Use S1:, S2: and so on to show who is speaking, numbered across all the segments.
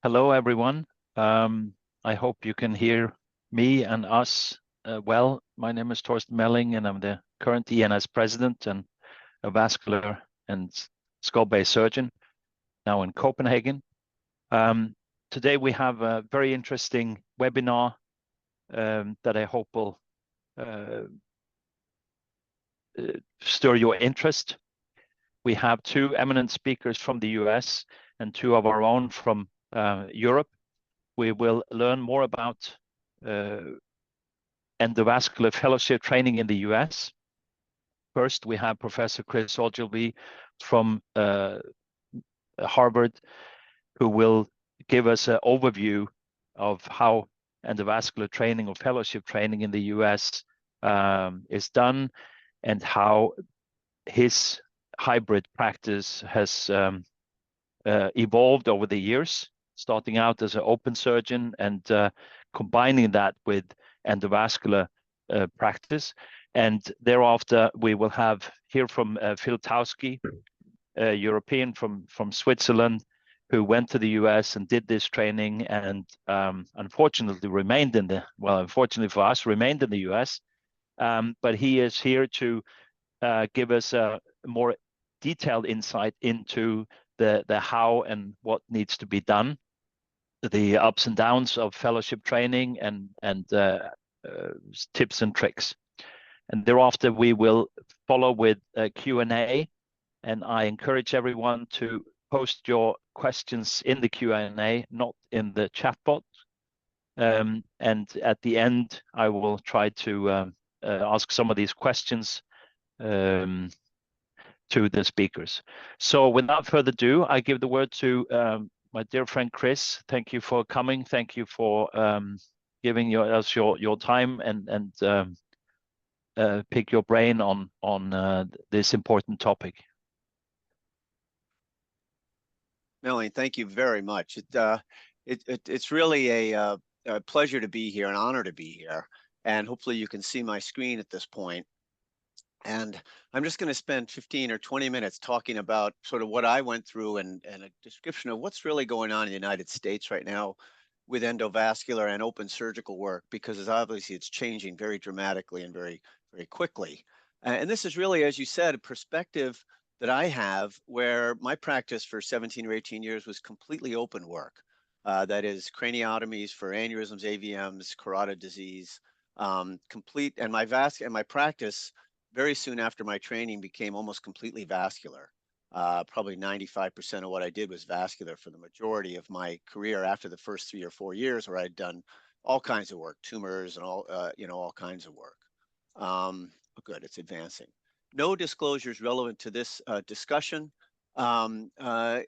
S1: Hello, everyone. I hope you can hear me and us well. My name is Torsten Melling, and I'm the current ENS president and a vascular and skull-based surgeon now in Copenhagen. Today we have a very interesting webinar that I hope will stir your interest. We have two eminent speakers from the US and two of our own from Europe. We will learn more about endovascular fellowship training in the US. First, we have Professor Chris Ogilvie from Harvard, who will give us an overview of how endovascular training or fellowship training in the US is done and how his hybrid practice has evolved over the years, starting out as an open surgeon and combining that with endovascular practice. And thereafter, we will hear from Phil Tauski, a European from Switzerland, who went to the US and did this training and unfortunately unfortunately for us, remained in the US. But he is here to give us a more detailed insight into the how and what needs to be done, the ups and downs of fellowship training and tips and tricks. And thereafter, we will follow with a Q&A, and I encourage everyone to post your questions in the Q&A, not in the chat bot. And at the end, I will try to ask some of these questions to the speakers. So without further ado, I give the word to my dear friend Chris. Thank you for coming. Thank you for giving us your time and pick your brain on this important topic.
S2: Melanie, thank you very much. It's really a pleasure to be here, an honor to be here, and hopefully you can see my screen at this point. And I'm just going to spend 15 or 20 minutes talking about sort of what I went through and a description of what's really going on in the United States right now with endovascular and open surgical work, because obviously it's changing very dramatically and very, very quickly. And this is really, as you said, a perspective that I have where my practice for 17 or 18 years was completely open work. That is craniotomies for aneurysms, AVMs, carotid disease, and my practice very soon after my training became almost completely vascular. Probably 95% of what I did was vascular for the majority of my career after the first 3 or 4 years, where I'd done all kinds of work, tumors and all kinds of work. Good, it's advancing. No disclosures relevant to this discussion. However,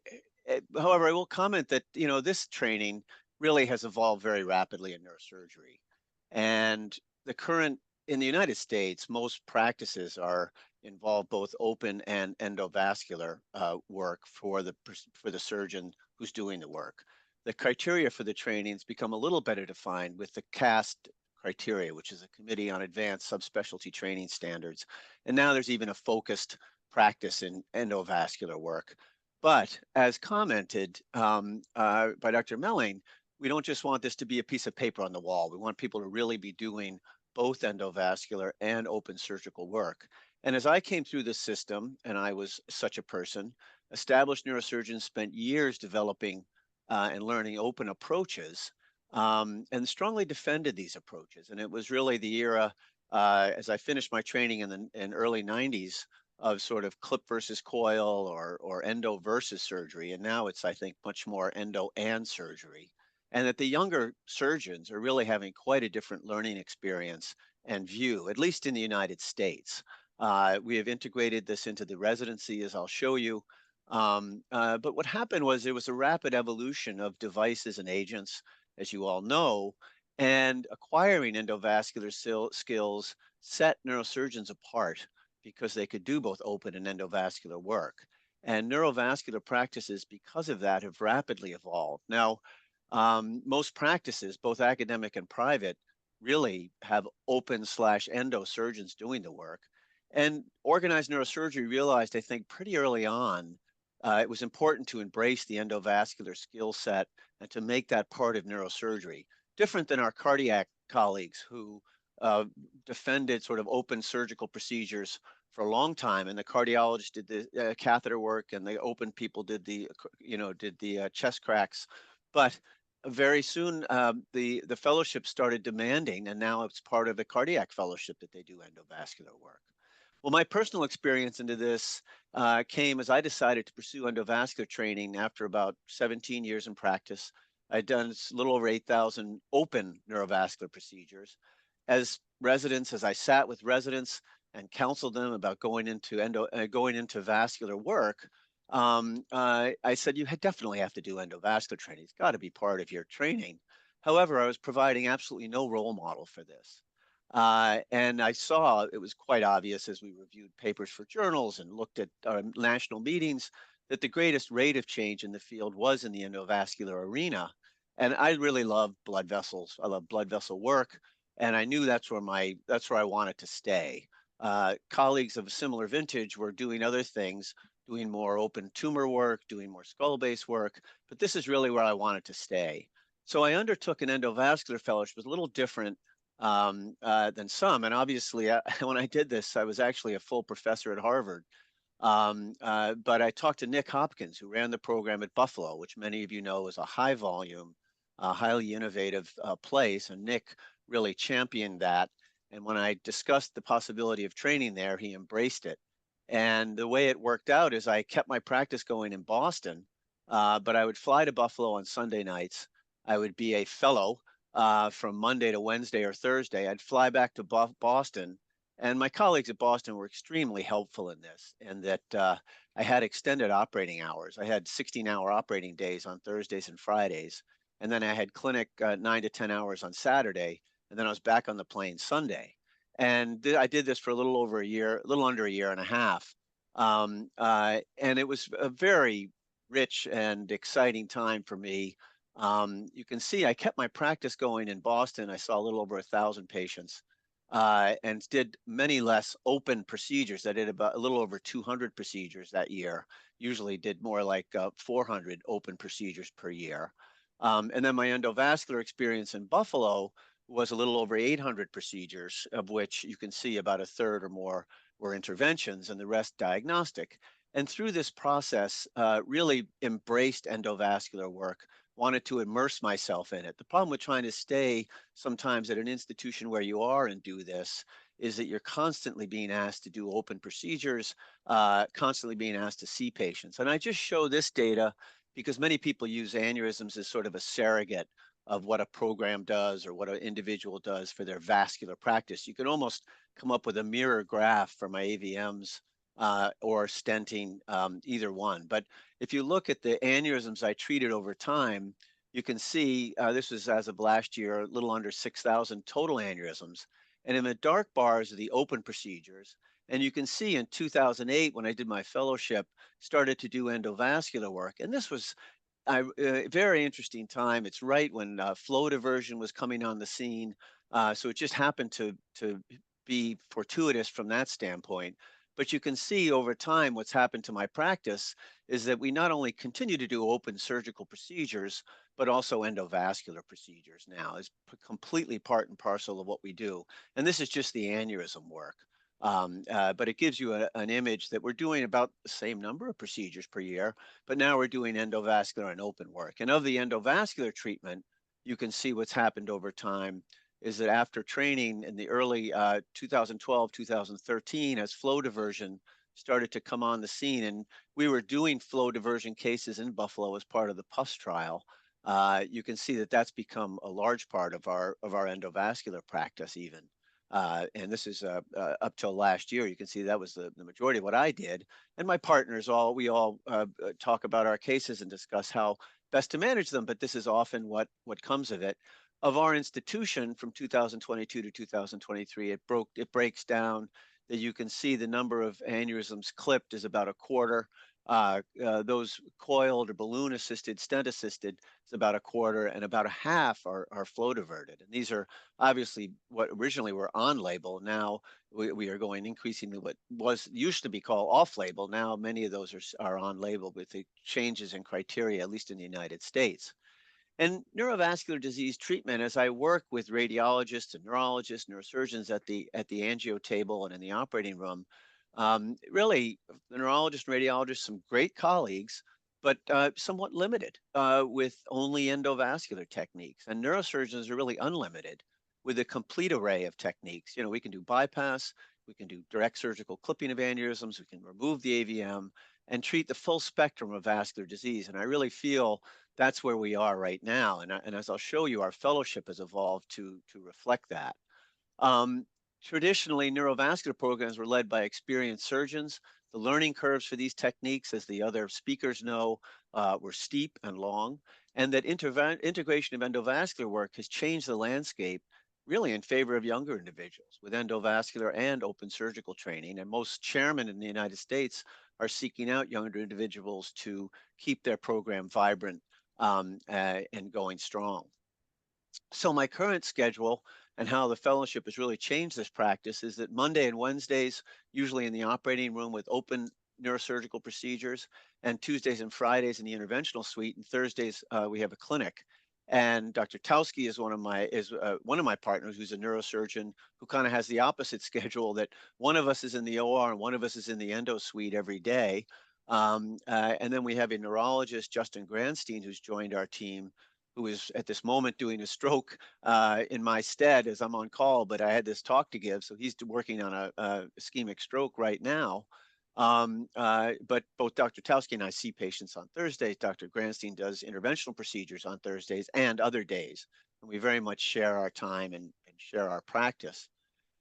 S2: I will comment that this training really has evolved very rapidly in neurosurgery, and in the United States, most practices involve both open and endovascular work for the surgeon who's doing the work. The criteria for the trainings become a little better defined with the CAST criteria, which is a Committee on Advanced Subspecialty Training Standards. And now there's even a focused practice in endovascular work. But as commented by Dr. Melling, we don't just want this to be a piece of paper on the wall. We want people to really be doing both endovascular and open surgical work. And as I came through this system, and I was such a person, established neurosurgeons spent years developing and learning open approaches and strongly defended these approaches. And it was really the era, as I finished my training in the early 90s, of sort of clip versus coil or endo versus surgery. And now it's, I think, much more endo and surgery. And that the younger surgeons are really having quite a different learning experience and view, at least in the United States. We have integrated this into the residency, as I'll show you. But what happened was there was a rapid evolution of devices and agents, as you all know, and acquiring endovascular skills set neurosurgeons apart because they could do both open and endovascular work. And neurovascular practices, because of that, have rapidly evolved. Now, most practices, both academic and private, really have open/endo surgeons doing the work. And organized neurosurgery realized, I think, pretty early on it was important to embrace the endovascular skill set and to make that part of neurosurgery, different than our cardiac colleagues who uh, defended sort of open surgical procedures for a long time, and the cardiologist did the catheter work, and the open people did the chest cracks. But very soon, the fellowship started demanding, and now it's part of the cardiac fellowship that they do endovascular work. Well, my personal experience into this came as I decided to pursue endovascular training after about 17 years in practice. I'd done a little over 8,000 open neurovascular procedures. As residents, as I sat with residents and counseled them about going into vascular work, I said, you definitely have to do endovascular training. It's got to be part of your training. However, I was providing absolutely no role model for this. And I saw it was quite obvious as we reviewed papers for journals and looked at national meetings that the greatest rate of change in the field was in the endovascular arena. And I really love blood vessels. I love blood vessel work, and I knew that's where I wanted to stay. Colleagues of a similar vintage were doing other things, doing more open tumor work, doing more skull-based work, but this is really where I wanted to stay. So I undertook an endovascular fellowship. It was a little different than some. And obviously, when I did this, I was actually a full professor at Harvard. But I talked to Nick Hopkins, who ran the program at Buffalo, which many of you know is a high volume, highly innovative place. And Nick really championed that. And when I discussed the possibility of training there, he embraced it. And the way it worked out is I kept my practice going in Boston, but I would fly to Buffalo on Sunday nights. I would be a fellow from Monday to Wednesday or Thursday. I'd fly back to Boston, and my colleagues at Boston were extremely helpful in this, and that I had extended operating hours. I had 16-hour operating days on Thursdays and Fridays, and then I had clinic 9 to 10 hours on Saturday, and then I was back on the plane Sunday. And I did this for a little over a year, a little under a year and a half. And it was a very rich and exciting time for me. You can see I kept my practice going in Boston. I saw a little over 1,000 patients and did many less open procedures. I did about a little over 200 procedures that year. Usually did more like 400 open procedures per year. And then my endovascular experience in Buffalo was a little over 800 procedures, of which you can see about a third or more were interventions and the rest diagnostic. And through this process, really embraced endovascular work, wanted to immerse myself in it. The problem with trying to stay sometimes at an institution where you are and do this is that you're constantly being asked to do open procedures, constantly being asked to see patients. And I just show this data because many people use aneurysms as sort of a surrogate of what a program does or what an individual does for their vascular practice. You can almost come up with a mirror graph for my AVMs or stenting, either one. But if you look at the aneurysms I treated over time, you can see this was as of last year, a little under 6,000 total aneurysms. And in the dark bars are the open procedures. And you can see in 2008, when I did my fellowship, started to do endovascular work. And this was a very interesting time. It's right when flow diversion was coming on the scene. So it just happened to be fortuitous from that standpoint. But you can see over time what's happened to my practice is that we not only continue to do open surgical procedures, but also endovascular procedures now is completely part and parcel of what we do. And this is just the aneurysm work. But it gives you an image that we're doing about the same number of procedures per year, but now we're doing endovascular and open work. And of the endovascular treatment, you can see what's happened over time is that after training in the early 2012, 2013, as flow diversion started to come on the scene, and we were doing flow diversion cases in Buffalo as part of the PUS trial, you can see that that's become a large part of our endovascular practice even. And this is up till last year. You can see that was the majority of what I did. And my partners, we all talk about our cases and discuss how best to manage them. But this is often what comes of it. Of our institution from 2022 to 2023, it breaks down that you can see the number of aneurysms clipped is about a quarter. Those coiled or balloon assisted, stent assisted, is about a quarter, and about a half are flow diverted. And these are obviously what originally were on label. Now we are going increasingly what was used to be called off label. Now many of those are on label with the changes in criteria, at least in the United States. And neurovascular disease treatment, as I work with radiologists and neurologists, neurosurgeons at the angio table and in the operating room, really the neurologists and radiologists, some great colleagues, but somewhat limited with only endovascular techniques. And neurosurgeons are really unlimited with a complete array of techniques. You know, we can do bypass, we can do direct surgical clipping of aneurysms, we can remove the AVM and treat the full spectrum of vascular disease. And I really feel that's where we are right now. And as I'll show you, our fellowship has evolved to reflect that. Um, Traditionally, neurovascular programs were led by experienced surgeons. The learning curves for these techniques, as the other speakers know, were steep and long, and that integration of endovascular work has changed the landscape really in favor of younger individuals with endovascular and open surgical training. And most chairmen in the United States are seeking out younger individuals to keep their program vibrant and going strong. So my current schedule and how the fellowship has really changed this practice is that Monday and Wednesdays, usually in the operating room with open neurosurgical procedures, and Tuesdays and Fridays in the interventional suite, and Thursdays we have a clinic. And Dr. Towski is one of my partners, who's a neurosurgeon who kind of has the opposite schedule. That one of us is in the OR and one of us is in the endo suite every day. And then we have a neurologist, Justin Granstein, who's joined our team, who is at this moment doing a stroke in my stead as I'm on call, but I had this talk to give, so he's working on a ischemic stroke right now. But both Dr. Towski and I see patients on Thursdays. Dr. Granstein does interventional procedures on Thursdays and other days, and we very much share our time and share our practice.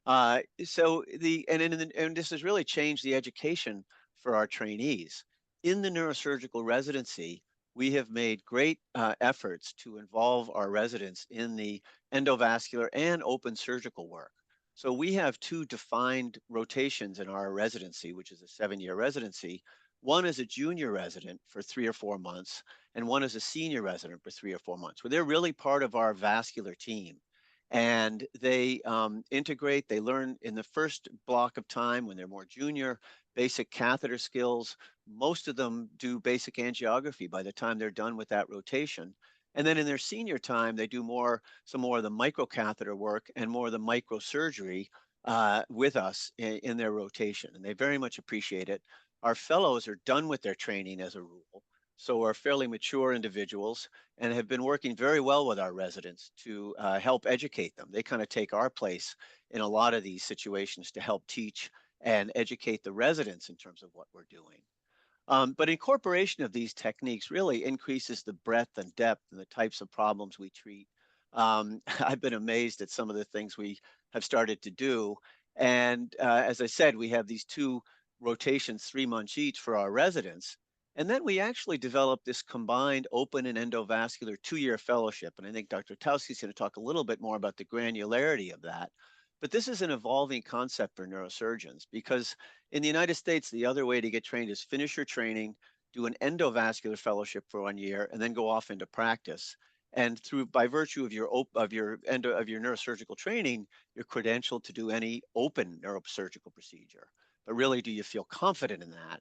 S2: And this has really changed the education for our trainees. In the neurosurgical residency, we have made great efforts to involve our residents in the endovascular and open surgical work. So we have two defined rotations in our residency, which is a 7-year residency. One is a junior resident for 3 or 4 months, and one is a senior resident for 3 or 4 months, where they're really part of our vascular team. And they integrate, they learn in the first block of time when they're more junior, basic catheter skills. Most of them do basic angiography by the time they're done with that rotation. And then in their senior time, they do some more of the microcatheter work and more of the microsurgery with us in their rotation. And they very much appreciate it. Our fellows are done with their training as a rule, so are fairly mature individuals and have been working very well with our residents to help educate them. They kind of take our place in a lot of these situations to help teach and educate the residents in terms of what we're doing. But incorporation of these techniques really increases the breadth and depth and the types of problems we treat. I've been amazed at some of the things we have started to do. And as I said, we have these two rotations, 3 months each for our residents. And then we actually developed this combined open and endovascular 2-year fellowship. And I think Dr. Towski is going to talk a little bit more about the granularity of that. But this is an evolving concept for neurosurgeons because in the United States, the other way to get trained is finish your training, do an endovascular fellowship for 1 year, and then go off into practice. And by virtue of your neurosurgical training, you're credentialed to do any open neurosurgical procedure. But really, do you feel confident in that?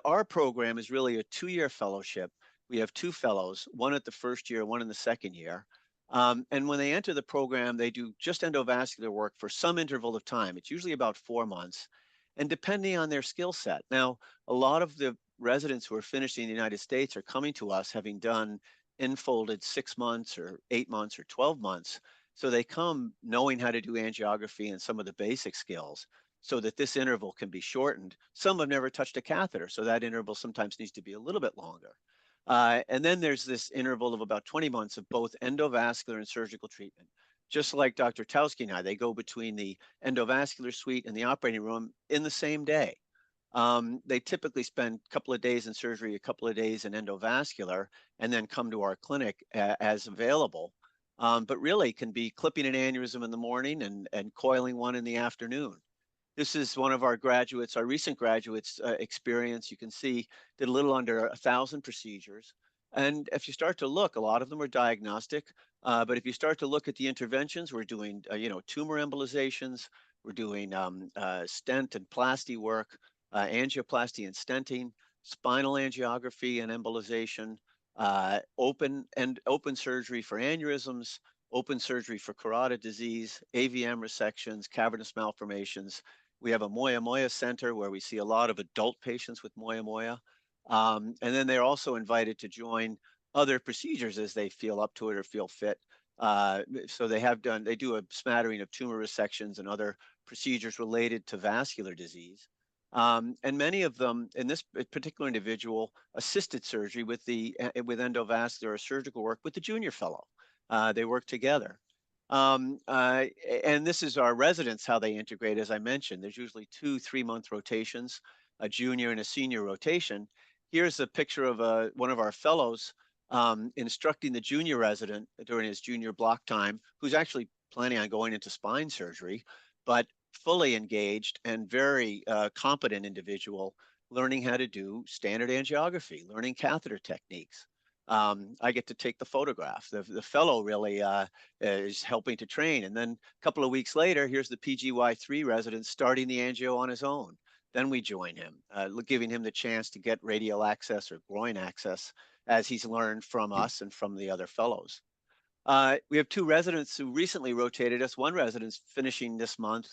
S2: Our program is really a 2-year fellowship. We have 2 fellows, one at the first year, one in the second year. And when they enter the program, they do just endovascular work for some interval of time. It's usually about 4 months, and depending on their skill set. Now, a lot of the residents who are finishing in the United States are coming to us having done enfolded 6 months or 8 months or 12 months. So they come knowing how to do angiography and some of the basic skills so that this interval can be shortened. Some have never touched a catheter, so that interval sometimes needs to be a little bit longer. And then there's this interval of about 20 months of both endovascular and surgical treatment. Just like Dr. Towski and I, they go between the endovascular suite and the operating room in the same day. They typically spend a couple of days in surgery, a couple of days in endovascular, and then come to our clinic as available. But really can be clipping an aneurysm in the morning and coiling one in the afternoon. This is one of our graduates, our recent graduates' experience. You can see did a little under 1,000 procedures. And if you start to look, a lot of them are diagnostic. But if you start to look at the interventions, we're doing, tumor embolizations, we're doing stent and plasty work, angioplasty and stenting, spinal angiography and embolization, open surgery for aneurysms, open surgery for carotid disease, AVM resections, cavernous malformations. We have a Moya Moya Center where we see a lot of adult patients with Moya Moya. And then they're also invited to join other procedures as they feel up to it or feel fit. So they do a smattering of tumor resections and other procedures related to vascular disease. And many of them, in this particular individual, assisted surgery with endovascular surgical work with the junior fellow. They work together. And this is our residents, how they integrate, as I mentioned. There's usually 2 3-month rotations, a junior and a senior rotation. Here's a picture of one of our fellows instructing the junior resident during his junior block time, who's actually planning on going into spine surgery, but fully engaged and very competent individual, learning how to do standard angiography, learning catheter techniques. I get to take the photograph. The fellow really is helping to train. And then a couple of weeks later, here's the PGY3 resident starting the angio on his own. Then we join him, giving him the chance to get radial access or groin access as he's learned from us and from the other fellows. We have 2 residents who recently rotated us. One resident's finishing this month,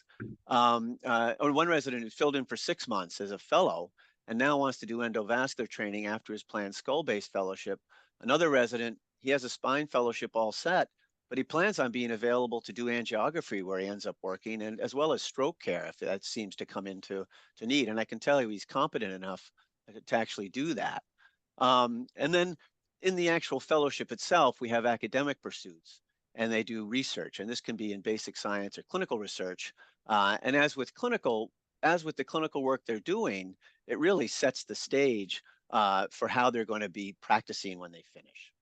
S2: or one resident who filled in for 6 months as a fellow and now wants to do endovascular training after his planned skull-based fellowship. Another resident, he has a spine fellowship all set, but he plans on being available to do angiography where he ends up working, and as well as stroke care if that seems to come into need. And I can tell you he's competent enough to actually do that. And then in the actual fellowship itself, we have academic pursuits and they do research. And this can be in basic science or clinical research. And as with the clinical work they're doing, it really sets the stage for how they're going to be practicing when they finish.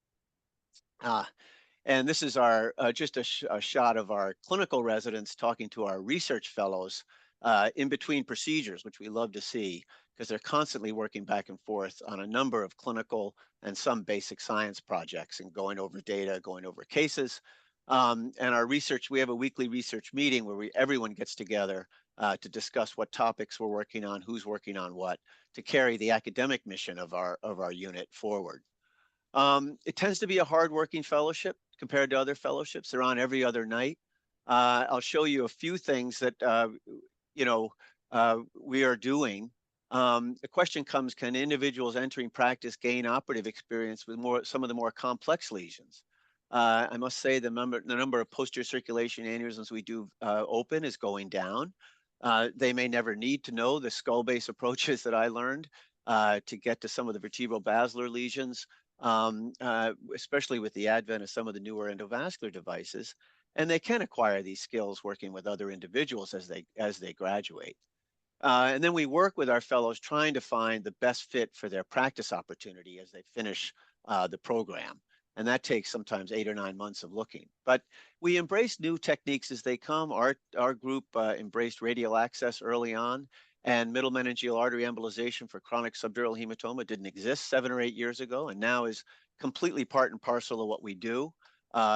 S2: And this is our just a shot of our clinical residents talking to our research fellows in between procedures, which we love to see because they're constantly working back and forth on a number of clinical and some basic science projects and going over data, going over cases. And our research, we have a weekly research meeting where everyone gets together to discuss what topics we're working on, who's working on what, to carry the academic mission of our unit forward. It tends to be a hardworking fellowship compared to other fellowships. They're on every other night. I'll show you a few things that we are doing. The question comes: can individuals entering practice gain operative experience with some of the more complex lesions? I must say the number of posterior circulation aneurysms we do open is going down. They may never need to know the skull base approaches that I learned to get to some of the vertebral basilar lesions, especially with the advent of some of the newer endovascular devices. And they can acquire these skills working with other individuals as they graduate. And then we work with our fellows trying to find the best fit for their practice opportunity as they finish the program. And that takes sometimes 8 or 9 months of looking. But we embrace new techniques as they come. Our group embraced radial access early on, and middle meningeal artery embolization for chronic subdural hematoma didn't exist 7 or 8 years ago, and now is completely part and parcel of what we do.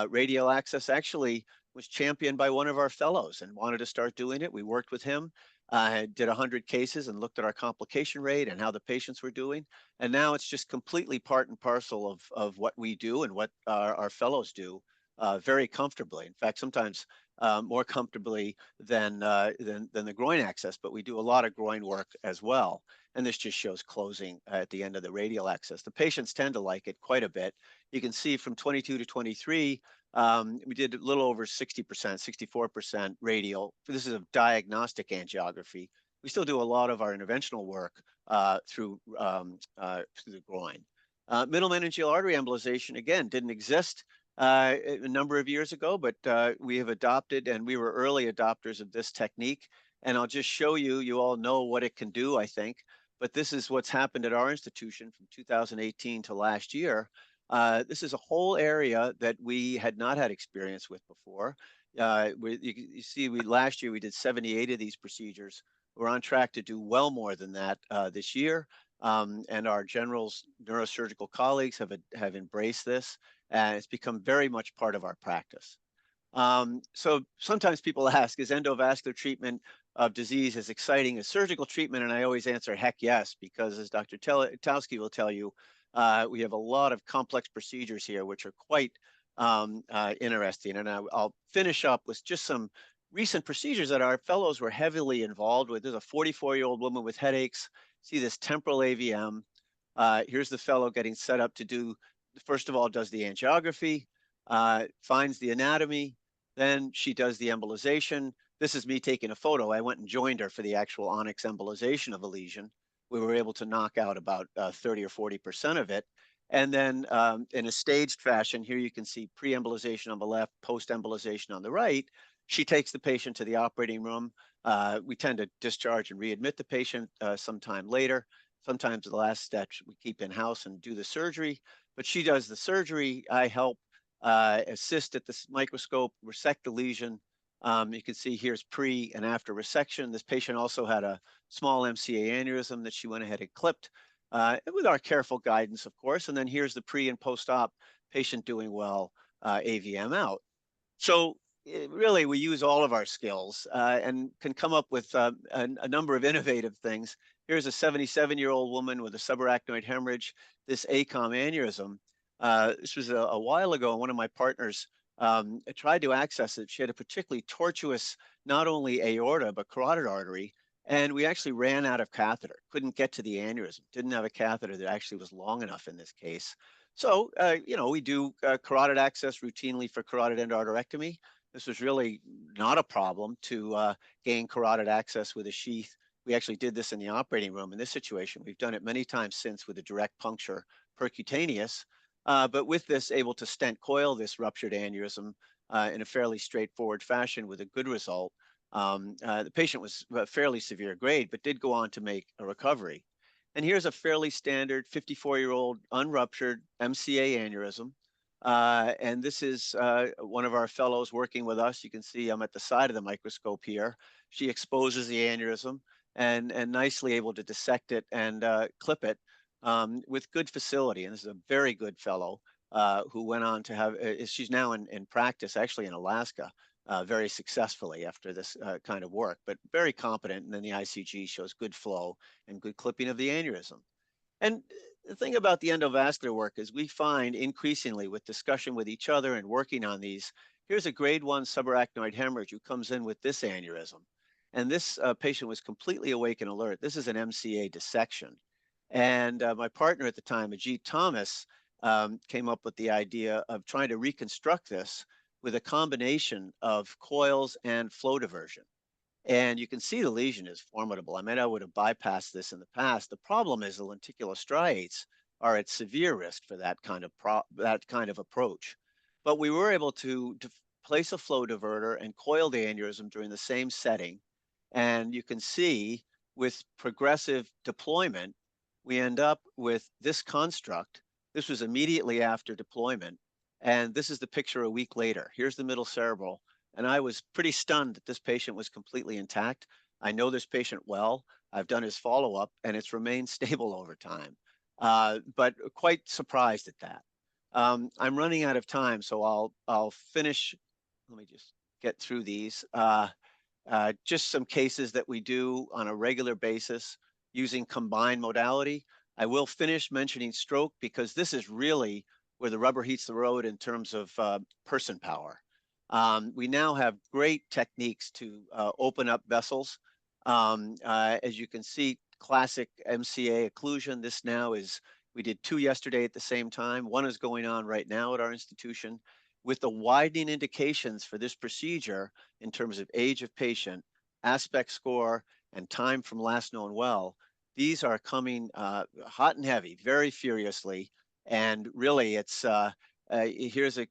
S2: Radial access actually was championed by one of our fellows and wanted to start doing it. We worked with him, did 100 cases and looked at our complication rate and how the patients were doing. And now it's just completely part and parcel of what we do and what our fellows do very comfortably. In fact, sometimes more comfortably than the groin access, but we do a lot of groin work as well. And this just shows closing at the end of the radial access. The patients tend to like it quite a bit. You can see from 22 to 23, we did a little over 60%, 64% radial. This is a diagnostic angiography. We still do a lot of our interventional work through the groin. Middle meningeal artery embolization, again, didn't exist a number of years ago, but we have adopted, and we were early adopters of this technique. And I'll just show you, you all know what it can do, I think, but this is what's happened at our institution from 2018 to last year. This is a whole area that we had not had experience with before. You see, last year we did 78 of these procedures. We're on track to do well more than that this year. And our general's neurosurgical colleagues have embraced this, and it's become very much part of our practice. So sometimes people ask, is endovascular treatment of disease as exciting as surgical treatment? And I always answer, heck yes, because as Dr. Towski will tell you, we have a lot of complex procedures here, which are quite interesting. And I'll finish up with just some recent procedures that our fellows were heavily involved with. There's a 44-year-old woman with headaches. See this temporal AVM. Here's the fellow getting set up to do, first of all, does the angiography, finds the anatomy, then she does the embolization. This is me taking a photo. I went and joined her for the actual onyx embolization of a lesion. We were able to knock out about 30 or 40% of it. And then in a staged fashion, here you can see pre-embolization on the left, post-embolization on the right. She takes the patient to the operating room. We tend to discharge and readmit the patient sometime later. Sometimes the last steps we keep in-house and do the surgery, but she does the surgery. I help assist at the microscope, resect the lesion. You can see here's pre and after resection. This patient also had a small MCA aneurysm that she went ahead and clipped with our careful guidance, of course. And then here's the pre and post-op, patient doing well, AVM out. So really, we use all of our skills and can come up with a number of innovative things. Here's a 77-year-old woman with a subarachnoid hemorrhage, this ACOM aneurysm. This was a while ago, and one of my partners tried to access it. She had a particularly tortuous, not only aorta, but carotid artery. And we actually ran out of catheter, couldn't get to the aneurysm, didn't have a catheter that actually was long enough in this case. So, we do carotid access routinely for carotid endarterectomy. This was really not a problem to gain carotid access with a sheath. We actually did this in the operating room in this situation. We've done it many times since with a direct puncture percutaneous, but with this able to stent coil this ruptured aneurysm in a fairly straightforward fashion with a good result. The patient was fairly severe grade, but did go on to make a recovery. And here's a fairly standard 54-year-old unruptured MCA aneurysm. And this is one of our fellows working with us. You can see I'm at the side of the microscope here. She exposes the aneurysm and nicely able to dissect it and clip it with good facility. And this is a very good fellow who went on to have, she's now in practice, actually in Alaska, very successfully after this kind of work, but very competent. And then the ICG shows good flow and good clipping of the aneurysm. And the thing about the endovascular work is we find increasingly with discussion with each other and working on these, here's a grade 1 subarachnoid hemorrhage who comes in with this aneurysm. And this patient was completely awake and alert. This is an MCA dissection. And my partner at the time, Ajit Thomas, came up with the idea of trying to reconstruct this with a combination of coils and flow diversion. And you can see the lesion is formidable. I mean, I would have bypassed this in the past. The problem is the lenticular striates are at severe risk for that kind of approach. But we were able to place a flow diverter and coil the aneurysm during the same setting. And you can see with progressive deployment, we end up with this construct. This was immediately after deployment. And this is the picture a week later. Here's the middle cerebral. And I was pretty stunned that this patient was completely intact. I know this patient well. I've done his follow-up, and it's remained stable over time, but quite surprised at that. I'm running out of time, so I'll finish. Let me just get through these. Just some cases that we do on a regular basis using combined modality. I will finish mentioning stroke because this is really where the rubber hits the road in terms of person power. We now have great techniques to open up vessels. As you can see, classic MCA occlusion. This now is, we did 2 yesterday at the same time. 1 is going on right now at our institution. With the widening indications for this procedure in terms of age of patient, aspect score, and time from last known well, these are coming hot and heavy, very furiously. And really, it's here's a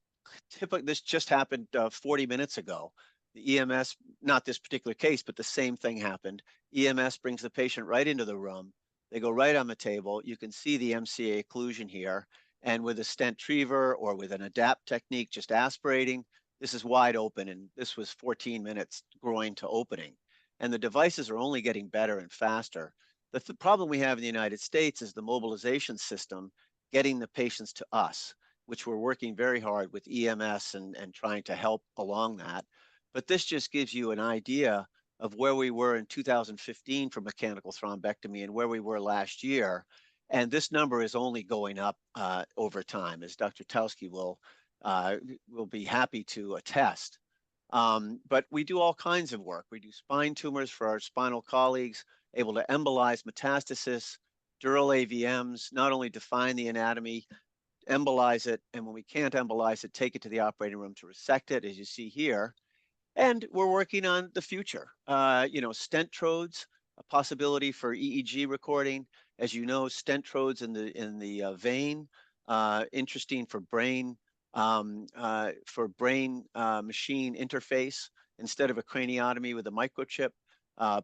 S2: typical, this just happened 40 minutes ago. The EMS, not this particular case, but the same thing happened. EMS brings the patient right into the room. They go right on the table. You can see the MCA occlusion here. And with a stent triever or with an adapt technique, just aspirating, this is wide open. And this was 14 minutes groin to opening. and the devices are only getting better and faster. The problem we have in the United States is the mobilization system getting the patients to us, which we're working very hard with EMS and trying to help along that. But this just gives you an idea of where we were in 2015 for mechanical thrombectomy and where we were last year. And this number is only going up over time, as Dr. Tauski will be happy to attest. But we do all kinds of work. We do spine tumors for our spinal colleagues, able to embolize metastasis, dural AVMs, not only define the anatomy, embolize it, and when we can't embolize it, take it to the operating room to resect it, as you see here. And we're working on the future. Stent trodes, a possibility for EEG recording. As you know, stent trodes in the vein, interesting for brain machine interface instead of a craniotomy with a microchip.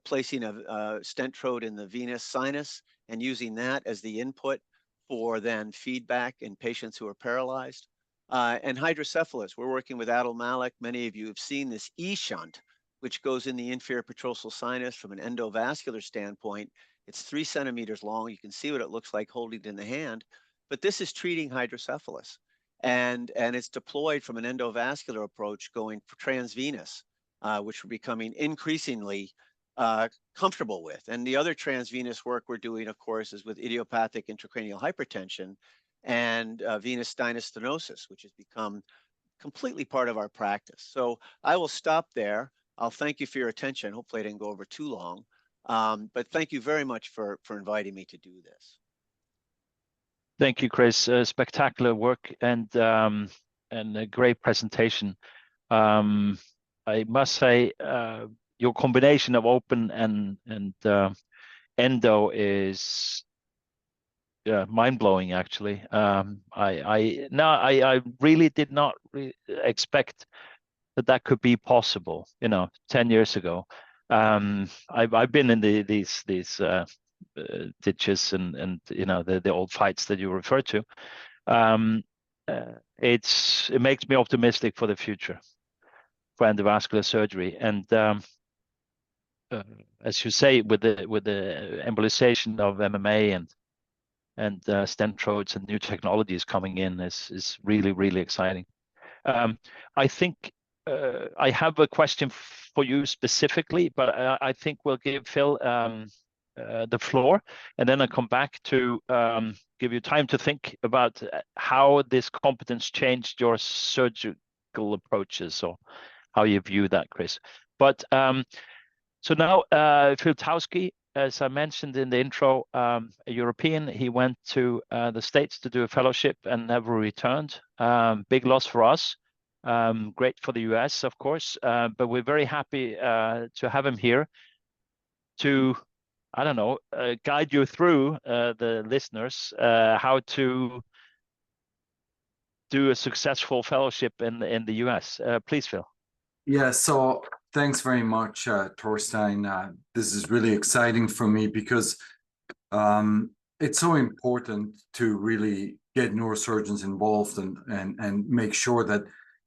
S2: Placing a stent trode in the venous sinus and using that as the input for then feedback in patients who are paralyzed. And hydrocephalus, we're working with Adil Malik. Many of you have seen this E-shunt, which goes in the inferior petrosal sinus from an endovascular standpoint. It's 3 centimeters long. You can see what it looks like holding it in the hand, but this is treating hydrocephalus. And it's deployed from an endovascular approach going for transvenous, which we're becoming increasingly comfortable with. And the other transvenous work we're doing, of course, is with idiopathic intracranial hypertension and venous sinus stenosis, which has become completely part of our practice. So I will stop there. I'll thank you for your attention. Hopefully I didn't go over too long, but thank you very much for inviting me to do this.
S1: Thank you, Chris. Spectacular work and a great presentation. I must say, your combination of open and endo is mind-blowing, actually. I really did not expect that could be possible, 10 years ago. I've been in these ditches and the old fights that you refer to. It makes me optimistic for the future for endovascular surgery. And as you say, with the embolization of MMA and stent trodes and new technologies coming in is really, really exciting. I think I have a question for you specifically, but I think we'll give Phil the floor, and then I'll come back to give you time to think about how this competence changed your surgical approaches or how you view that, Chris. But so now Phil Tauski, as I mentioned in the intro, a European, he went to the States to do a fellowship and never returned. Big loss for us. Great for the US, of course, but we're very happy to have him here to, I don't know, guide you through the listeners how to do a successful fellowship in the US. Please, Phil.
S3: Yeah, so thanks very much, Torstein. This is really exciting for me because it's so important to really get neurosurgeons involved and make sure that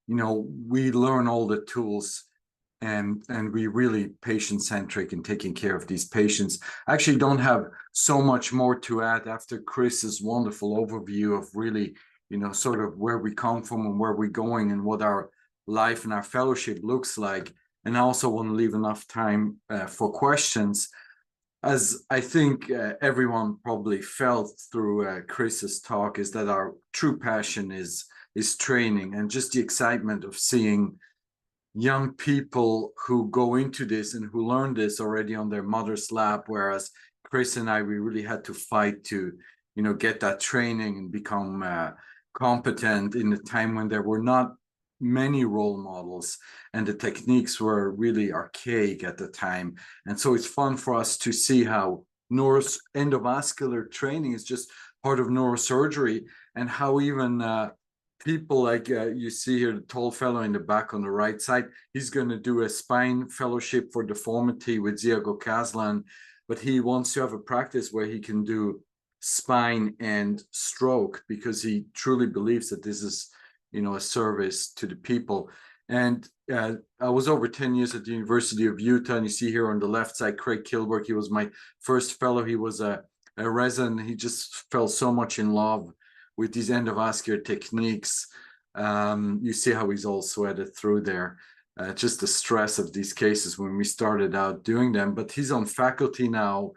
S3: we learn all the tools and we really patient-centric in taking care of these patients. I actually don't have so much more to add after Chris's wonderful overview of really, sort of where we come from and where we're going and what our life and our fellowship looks like. And I also want to leave enough time for questions. As I think everyone probably felt through Chris's talk, is that our true passion is training and just the excitement of seeing young people who go into this and who learn this already on their mother's lap, whereas Chris and I, we really had to fight to, get that training and become competent in a time when there were not many role models and the techniques were really archaic at the time. And so it's fun for us to see how endovascular training is just part of neurosurgery, and how even people like you see here, the tall fellow in the back on the right side, he's going to do a spine fellowship for deformity with Ziago Kaslan, but he wants to have a practice where he can do spine and stroke because he truly believes that this is a service to the people. And I was over 10 years at the University of Utah, and you see here on the left side, Craig Kilberg. He was my first fellow. He was a resident. He just fell so much in love with these endovascular techniques. You see how he's all sweated through there. Just the stress of these cases when we started out doing them. But he's on faculty now.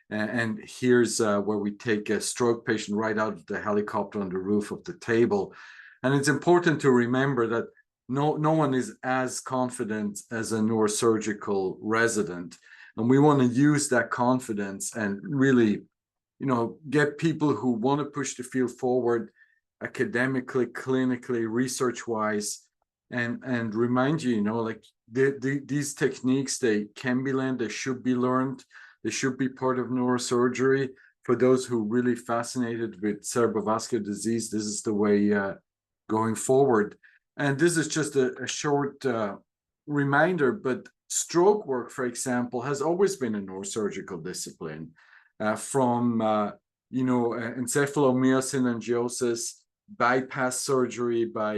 S3: And here's where we take a stroke patient right out of the helicopter on the roof of the table. And it's important to remember that no one is as confident as a neurosurgical resident. And we want to use that confidence and really, get people who want to push the field forward academically, clinically, research-wise, and remind you, like these techniques, they can be learned, they should be learned, they should be part of neurosurgery. For those who are really fascinated with cerebrovascular disease, this is the way going forward. And this is just a short reminder, but stroke work, for example, has always been a neurosurgical discipline. From encephalomyosine bypass surgery by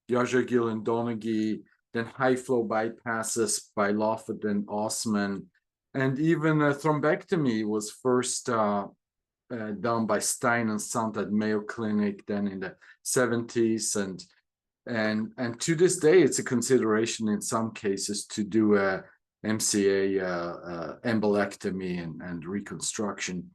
S3: Yager, and Donaghy, then high flow bypasses by Loffett and Osman, and even thrombectomy was first done by Stein and Son at Mayo Clinic, then in the 70s, and to this day it's a consideration in some cases to do a MCA embolectomy and reconstruction.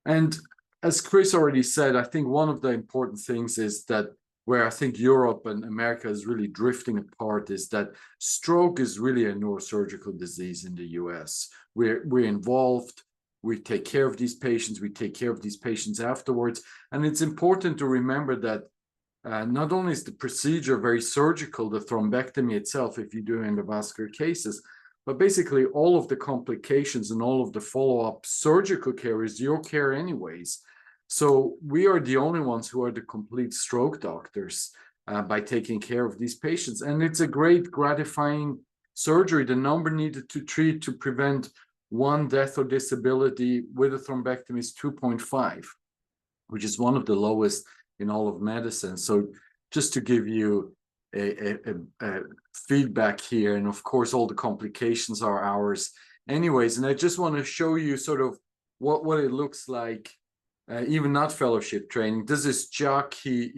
S3: And as Chris already said, I think one of the important things is that where I think Europe and America is really drifting apart is that stroke is really a neurosurgical disease in the US. We're involved, we take care of these patients, we take care of these patients afterwards. And it's important to remember that not only is the procedure very surgical, the thrombectomy itself, if you do endovascular cases, but basically all of the complications and all of the follow-up surgical care is your care anyways. So we are the only ones who are the complete stroke doctors by taking care of these patients. And it's a great gratifying surgery. The number needed to treat to prevent one death or disability with a thrombectomy is 2.5, which is one of the lowest in all of medicine. So just to give you a feedback here, and of course all the complications are ours anyways, and I just want to show you sort of what it looks like, even not fellowship training. This is Chuck. He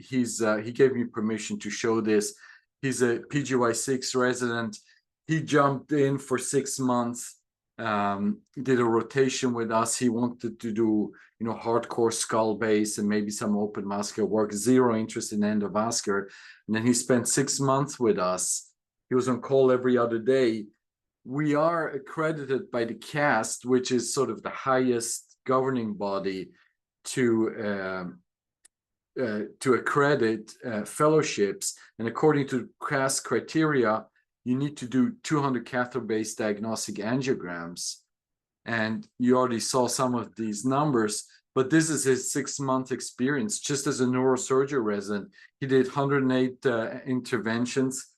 S3: gave me permission to show this. He's a PGY6 resident. He jumped in for 6 months, did a rotation with us. He wanted to do hardcore skull base and maybe some open vascular work, zero interest in endovascular. And then he spent 6 months with us. He was on call every other day. We are accredited by the CAST, which is sort of the highest governing body to accredit fellowships. And according to CAST criteria, you need to do 200 catheter-based diagnostic angiograms. And you already saw some of these numbers, but this is his 6-month experience. Just as a neurosurgery resident, he did 108 interventions,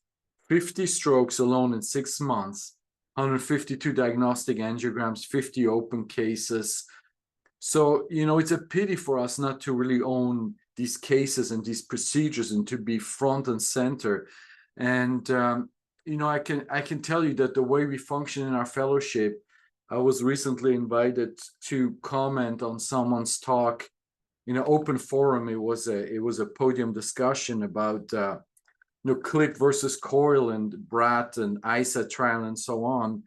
S3: 50 strokes alone in 6 months, 152 diagnostic angiograms, 50 open cases. So, it's a pity for us not to really own these cases and these procedures and to be front and center. And, I can tell you that the way we function in our fellowship, I was recently invited to comment on someone's talk in an open forum. It was a podium discussion about clip versus coil and BRAT and ISA trial and so on.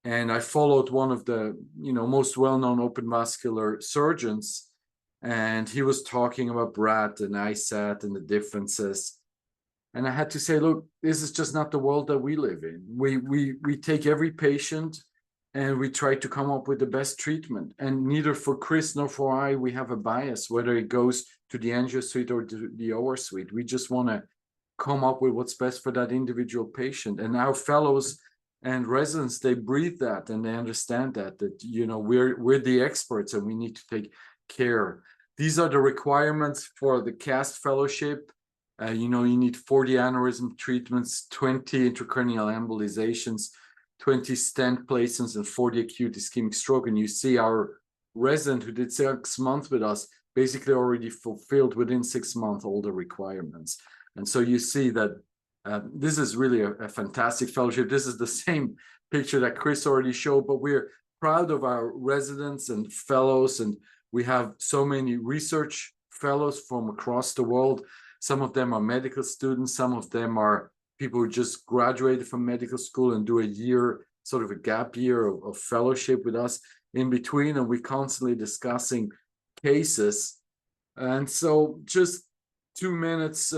S3: And I followed one of the most well-known open vascular surgeons, and he was talking about BRAT and ISAT and the differences. And I had to say, look, this is just not the world that we live in. We take every patient and we try to come up with the best treatment. And neither for Chris nor for I, we have a bias, whether it goes to the angio suite or to the OR suite. We just want to come up with what's best for that individual patient. And our fellows and residents, they breathe that and they understand that we're the experts and we need to take care. These are the requirements for the CAST fellowship. You need 40 aneurysm treatments, 20 intracranial embolizations, 20 stent placements, and 40 acute ischemic stroke. And you see our resident who did 6 months with us basically already fulfilled within 6 months all the requirements. And so you see that This is really a fantastic fellowship. This is the same picture that Chris already showed, but we're proud of our residents and fellows, and we have so many research fellows from across the world. Some of them are medical students, some of them are people who just graduated from medical school and do a year, sort of a gap year of fellowship with us in between, and we're constantly discussing cases. And so just 2 minutes,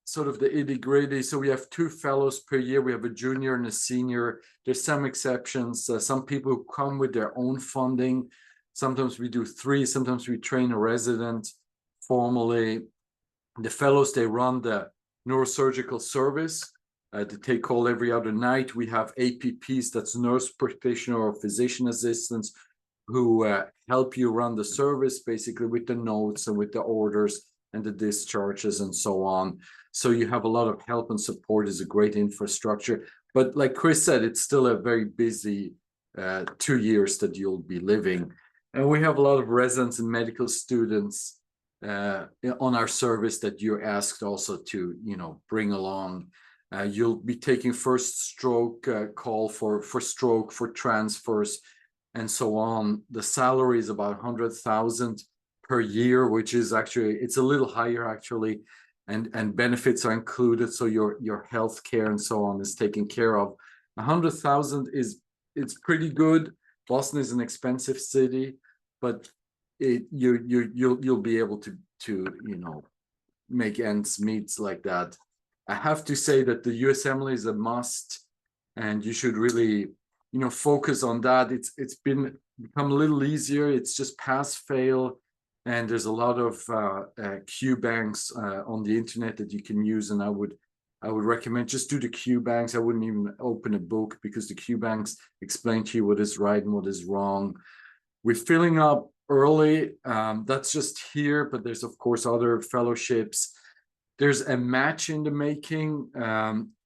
S3: sort of the itty-gritty. So we have 2 fellows per year. We have a junior and a senior. There's some exceptions. Some people who come with their own funding. Sometimes we do 3. Sometimes we train a resident formally. The fellows, they run the neurosurgical service. They take call every other night. We have APPs, that's nurse practitioner or physician assistants, who help you run the service, basically with the notes and with the orders and the discharges and so on. So you have a lot of help and support. Is a great infrastructure. But like Chris said, it's still a very busy 2 years that you'll be living. And we have a lot of residents and medical students on our service that you're asked also to, bring along. You'll be taking first stroke call for stroke, for transfers, and so on. The salary is about 100,000 per year, which is actually, it's a little higher actually, and benefits are included. So your health care and so on is taken care of. 100,000 it's pretty good. Boston is an expensive city, but you'll be able to make ends meet like that. I have to say that the USMLE is a must, and you should really focus on that. It's become a little easier. It's just pass fail, and there's a lot of Q banks on the internet that you can use, and I would recommend just do the Q banks. I wouldn't even open a book, because the Q banks explain to you what is right and what is wrong. We're filling up early. That's just here, but there's of course other fellowships. There's a match in the making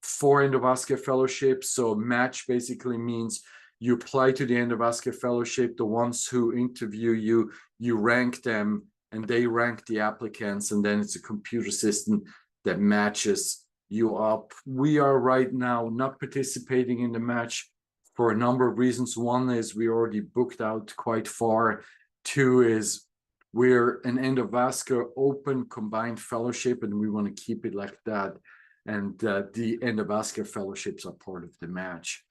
S3: for endovascular fellowships. So match basically means you apply to the endovascular fellowship. The ones who interview you, you rank them, and they rank the applicants, and then it's a computer system that matches you up. We are right now not participating in the match for a number of reasons. One is we already booked out quite far. 2 is we're an endovascular open combined fellowship, and we want to keep it like that. And the endovascular fellowships are part of the match.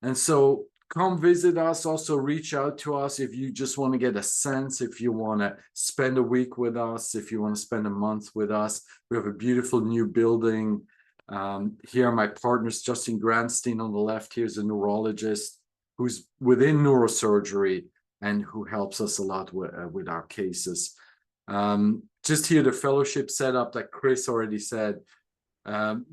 S3: And so come visit us. Also reach out to us if you just want to get a sense, if you want to spend a week with us, if you want to spend a month with us. We have a beautiful new building. Here are my partners. Justin Grandstein on the left here is a neurologist who's within neurosurgery and who helps us a lot with our cases. Just here, the fellowship setup that Chris already said.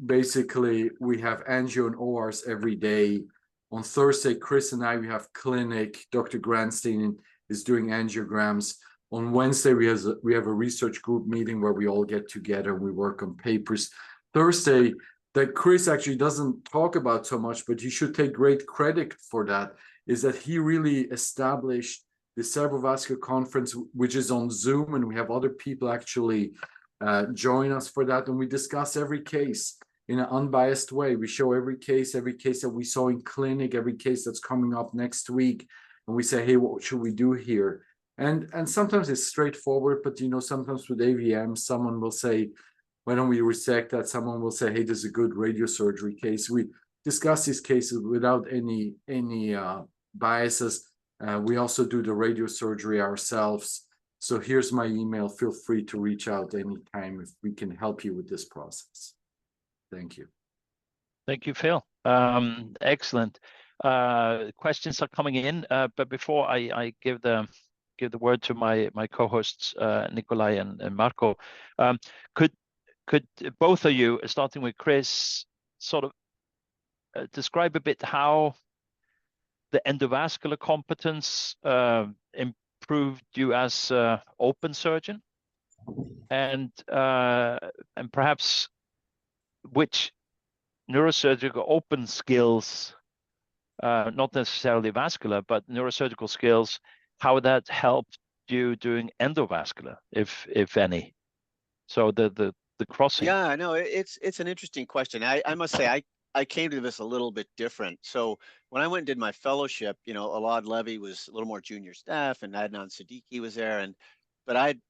S3: Basically, we have angio and ORs every day. On Thursday, Chris and I, we have clinic. Dr. Grandstein is doing angiograms. On Wednesday, we have a research group meeting where we all get together and we work on papers. Thursday, that Chris actually doesn't talk about so much, but he should take great credit for that, is that he really established the Cerebrovascular Conference, which is on Zoom, and we have other people actually join us for that, and we discuss every case in an unbiased way. We show every case that we saw in clinic, every case that's coming up next week, and we say, hey, what should we do here? And sometimes it's straightforward, but sometimes with AVM, someone will say, why don't we resect that? Someone will say, hey, there's a good radiosurgery case. We discuss these cases without any biases. We also do the radiosurgery ourselves. So here's my email. Feel free to reach out anytime if we can help you with this process. Thank you.
S1: Thank you, Phil. Excellent. Questions are coming in, but before I give the word to my co-hosts, Nikolai and Marco, could both of you, starting with Chris, sort of describe a bit how the endovascular competence improved you as an open surgeon, and perhaps which neurosurgical open skills, not necessarily vascular, but neurosurgical skills, how that helped you doing endovascular, if any. So the the crossing?
S2: Yeah, no, it's an interesting question. I must say I came to this a little bit different. So when I went and did my fellowship, you know, Alad Levy was a little more junior staff, and Adnan Siddiqui was there, but I'd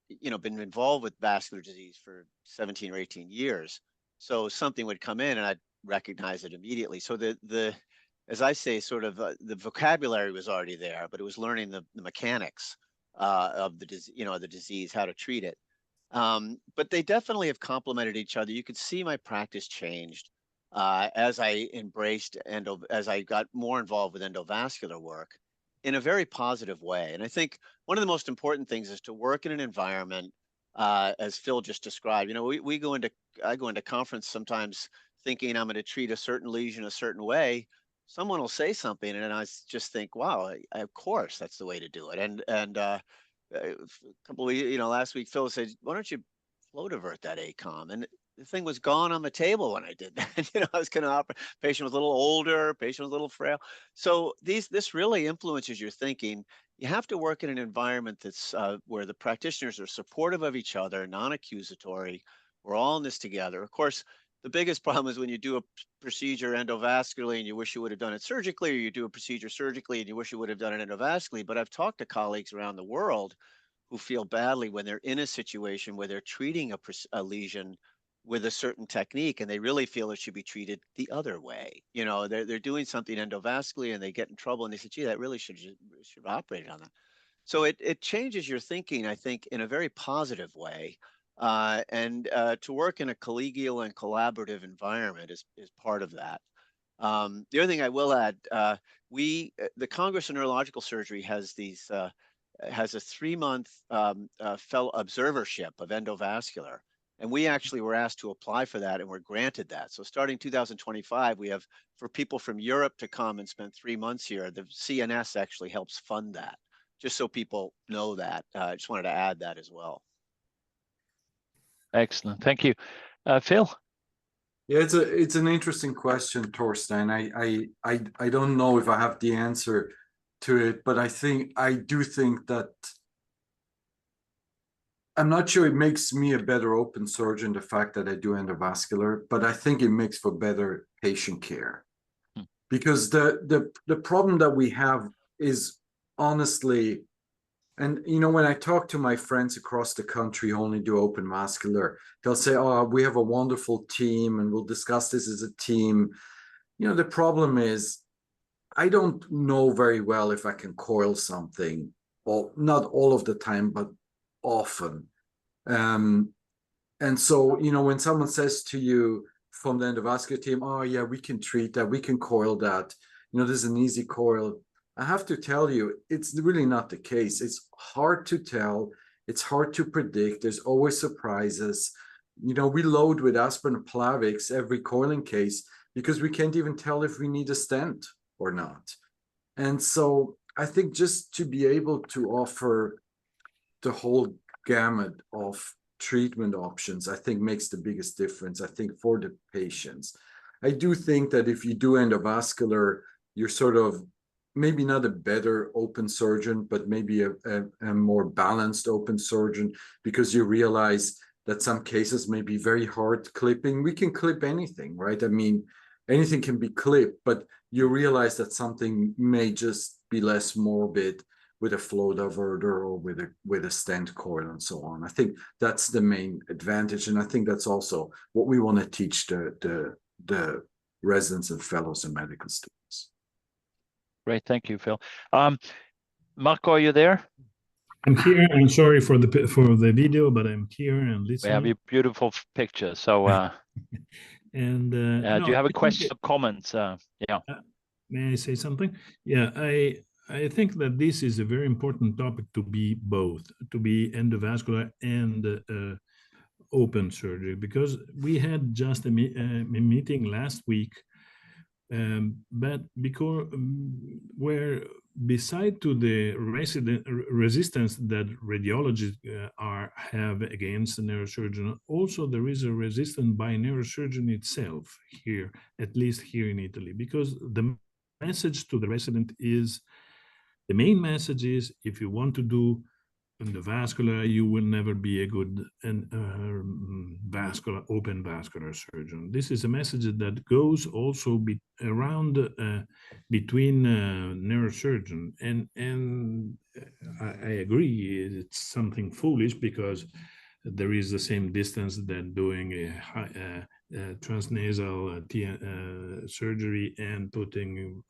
S2: been involved with vascular disease for 17 or 18 years. So something would come in, and I'd recognize it immediately. So the as I say, sort of the vocabulary was already there, but it was learning the mechanics of the disease, how to treat it. But they definitely have complemented each other. You could see my practice changed as I as I got more involved with endovascular work in a very positive way. And I think one of the most important things is to work in an environment, as Phil just described. You know, I go into conference sometimes thinking I'm going to treat a certain lesion a certain way. Someone will say something, and I just think, wow, of course that's the way to do it. A couple of, last week, Phil said, why don't you flow divert that ACOM? And the thing was gone on the table when I did that. I was going to operate. Patient was a little older, patient was a little frail. So this really influences your thinking. You have to work in an environment that's where the practitioners are supportive of each other, non-accusatory. We're all in this together. Of course, the biggest problem is when you do a procedure endovascularly and you wish you would have done it surgically, or you do a procedure surgically and you wish you would have done it endovascularly. But I've talked to colleagues around the world who feel badly when they're in a situation where they're treating a lesion with a certain technique, and they really feel it should be treated the other way. They're doing something endovascularly and they get in trouble, and they say, gee, that really should operate on that. So it changes your thinking, I think, in a very positive way. To work in a collegial and collaborative environment is part of that. The other thing I will add, the Congress of Neurological Surgery has has a 3-month fellow observership of endovascular. And we actually were asked to apply for that, and we're granted that. So starting 2025, we have, for people from Europe to come and spend 3 months here, the CNS actually helps fund that, just so people know that. I just wanted to add that as well.
S1: Excellent, thank you. Phil?
S3: Yeah, it's an interesting question, Torstein. I don't know if I have the answer to it, but I do think that I'm not sure it makes me a better open surgeon, the fact that I do endovascular, but I think it makes for better patient care. Because the problem that we have is honestly, and when I talk to my friends across the country who only do open vascular, they'll say, oh, we have a wonderful team and we'll discuss this as a team. The problem is I don't know very well if I can coil something, or not all of the time, but often. And so, when someone says to you from the endovascular team, oh yeah, we can treat that, we can coil that, this is an easy coil. I have to tell you, it's really not the case. It's hard to tell. It's hard to predict. There's always surprises. We load with aspirin and Plavix every coiling case because we can't even tell if we need a stent or not. And so I think just to be able to offer the whole gamut of treatment options, I think makes the biggest difference, I think, for the patients. I do think that if you do endovascular, you're sort of maybe not a better open surgeon, but maybe a more balanced open surgeon, because you realize that some cases may be very hard clipping. We can clip anything, right? I mean, anything can be clipped, but you realize that something may just be less morbid with a flow diverter or with a stent coil and so on. I think that's the main advantage, and I think that's also what we want to teach the residents and fellows and medical students.
S1: Great, thank you, Phil. Marco, are you there?
S4: I'm here. I'm sorry for the video, but I'm here and listening.
S1: We have a beautiful picture. So,
S4: and
S1: do you have a question or comments? Yeah.
S4: May I say something? Yeah, I think that this is a very important topic to be both, to be endovascular and open surgery, because we had just a meeting last week, but because where beside to the resistance that radiologists have against the neurosurgeon, also there is a resistance by neurosurgeon itself here, at least here in Italy, because the message to the resident is, the main message is, if you want to do endovascular, you will never be a good open vascular surgeon. This is a message that goes also around between neurosurgeon, and I agree it's something foolish, because there is the same distance that doing a transnasal surgery and putting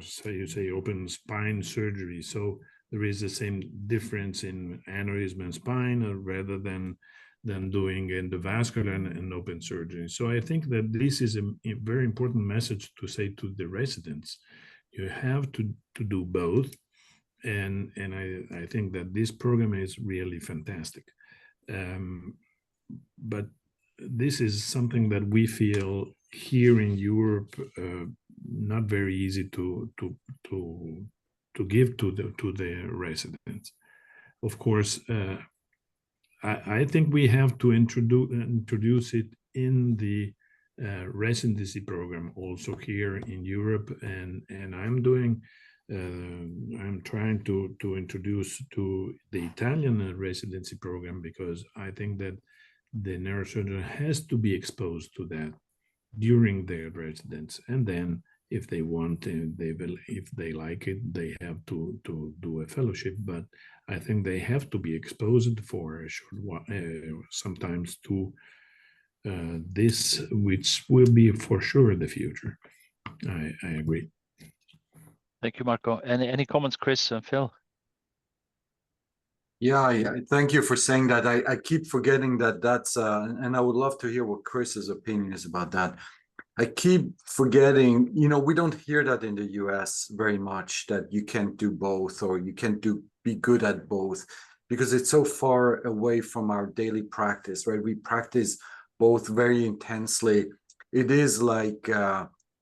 S4: so you say open spine surgery. So there is the same difference in aneurysm and spine rather than doing endovascular and open surgery. So I think that this is a very important message to say to the residents. You have to do both, and I think that this program is really fantastic. But this is something that we feel here in Europe not very easy to give to the residents. Of course, I think we have to introduce it in the residency program also here in Europe, and I'm trying to introduce to the Italian residency program, because I think that the neurosurgeon has to be exposed to that during their residence, and then if they want, if they like it, they have to do a fellowship. But I think they have to be exposed for a short while, sometimes to this, which will be for sure the future. I agree.
S1: Thank you, Marco. Any comments, Chris and Phil?
S3: Yeah, thank you for saying that. I keep forgetting that's and I would love to hear what Chris's opinion is about that. I keep forgetting, we don't hear that in the US very much, that you can't do both, or you can't be good at both, because it's so far away from our daily practice, right? We practice both very intensely. It is like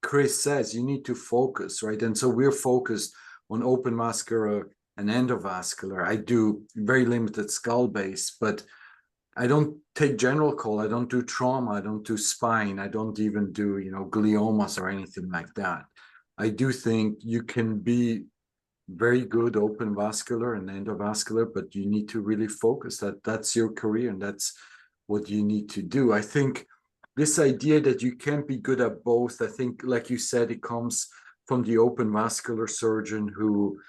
S3: Chris says, you need to focus, right? And so we're focused on open vascular and endovascular. I do very limited skull base, but I don't take general call. I don't do trauma. I don't do spine. I don't even do, gliomas or anything like that. I do think you can be very good open vascular and endovascular, but you need to really focus. That's your career, and that's what you need to do. I think this idea that you can't be good at both, I think, like you said, it comes from the open vascular surgeon who,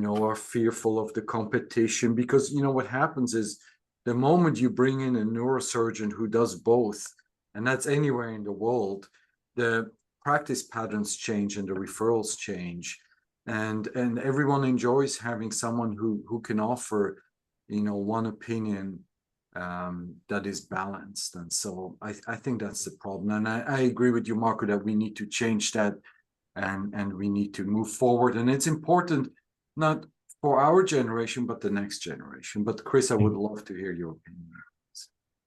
S3: are fearful of the competition, because, what happens is, the moment you bring in a neurosurgeon who does both, and that's anywhere in the world, the practice patterns change and the referrals change, and everyone enjoys having someone who can offer, one opinion that is balanced. And so I think that's the problem. And I agree with you, Marco, that we need to change that, and we need to move forward. And it's important, not for our generation, but the next generation. But Chris, I would love to hear your opinion.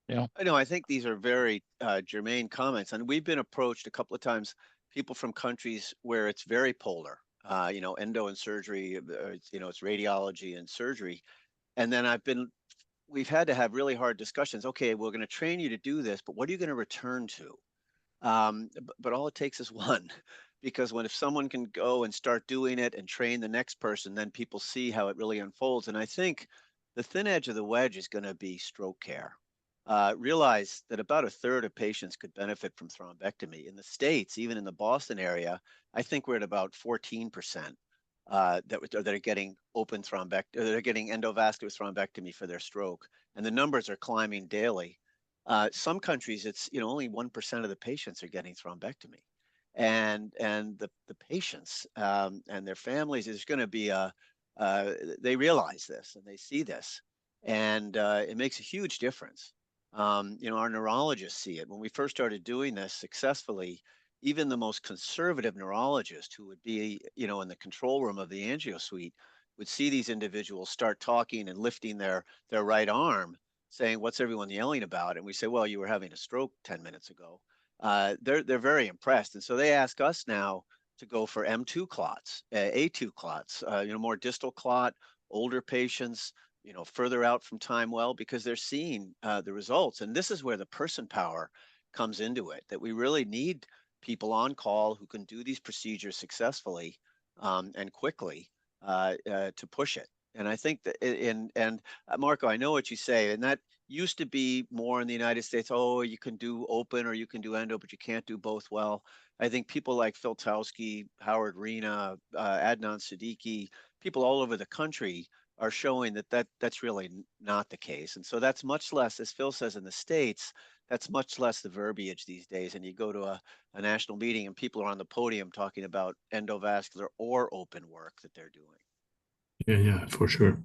S2: Yeah, I know. I think these are very germane comments, and we've been approached a couple of times. People from countries where it's very polar, endo and surgery. It's radiology and surgery, and then we've had to have really hard discussions. Okay, we're going to train you to do this, but what are you going to return to? But all it takes is one. Because if someone can go and start doing it and train the next person, then people see how it really unfolds. And I think the thin edge of the wedge is going to be stroke care. Realize that about a third of patients could benefit from thrombectomy. In the States, even in the Boston area, I think we're at about 14% that are getting open thrombectomy, they're getting endovascular thrombectomy for their stroke. And the numbers are climbing daily. Some countries, it's only 1% of the patients are getting thrombectomy. And the patients and their families, is going to be they realize this and they see this, and it makes a huge difference. Our neurologists see it. When we first started doing this successfully, even the most conservative neurologist who would be in the control room of the angio suite would see these individuals start talking and lifting their right arm, saying, "What's everyone yelling about?" And we say, "Well, you were having a stroke 10 minutes ago." They're very impressed, and so they ask us now to go for M2 clots, A2 clots, more distal clot, older patients, further out from time well, because they're seeing the results. And this is where the person power comes into it, that we really need people on call who can do these procedures successfully and quickly. to push it. And I think that, and Marco, I know what you say, and that used to be more in the United States. Oh, you can do open or you can do endo, but you can't do both well. I think people like Phil Towski, Howard Rina, Adnan Siddiqui, people all over the country are showing that that's really not the case. And so that's much less, as Phil says, in the States, that's much less the verbiage these days. And you go to a national meeting and people are on the podium talking about endovascular or open work that they're doing.
S4: Yeah, for sure.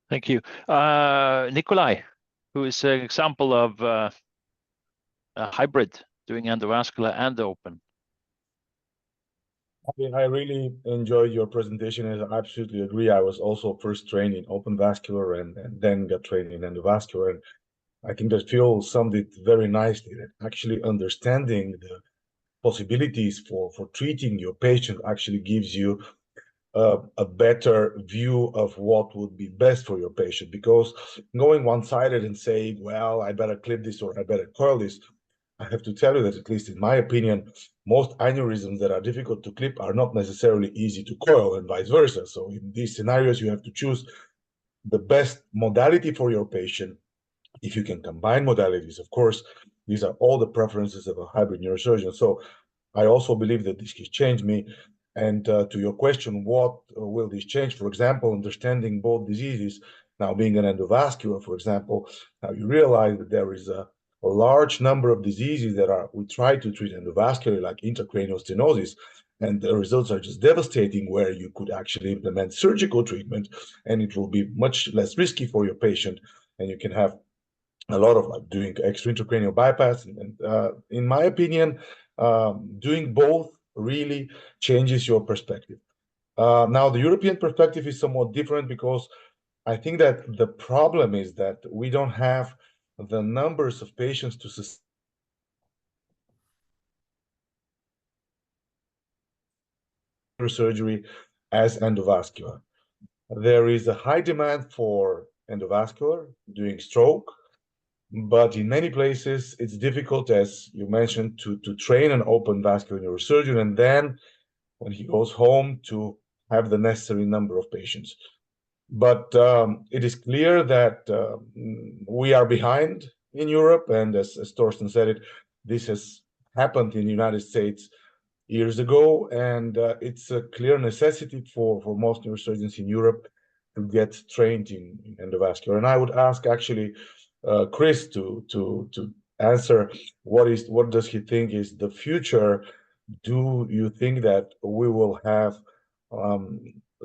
S1: Thank you. Nikolai, who is an example of a hybrid doing endovascular and open.
S5: I really enjoyed your presentation, and I absolutely agree. I was also first trained in open vascular and then got trained in endovascular. And I think that Phil summed it very nicely, that actually understanding the possibilities for treating your patient actually gives you a better view of what would be best for your patient. Because going one-sided and saying, well, I better clip this or I better coil this, I have to tell you that, at least in my opinion, most aneurysms that are difficult to clip are not necessarily easy to coil, and vice versa. So in these scenarios, you have to choose the best modality for your patient. If you can combine modalities, of course, these are all the preferences of a hybrid neurosurgeon. So I also believe that this has changed me. And to your question, what will this change? For example, understanding both diseases. Now, being an endovascular, for example, now you realize that there is a large number of diseases that we try to treat endovascularly, like intracranial stenosis, and the results are just devastating, where you could actually implement surgical treatment, and it will be much less risky for your patient, and you can have a lot of like doing extraintracranial bypass. And in my opinion, doing both really changes your perspective. Now, the European perspective is somewhat different, because I think that the problem is that we don't have the numbers of patients to surgery as endovascular. There is a high demand for endovascular doing stroke, but in many places it's difficult, as you mentioned, to train an open vascular neurosurgeon, and then when he goes home to have the necessary number of patients. But it is clear that we are behind in Europe, and as Torsten said it, this has happened in the United States years ago, and it's a clear necessity for most neurosurgeons in Europe to get trained in endovascular. And I would ask actually Chris to answer what does he think is the future. Do you think that we will have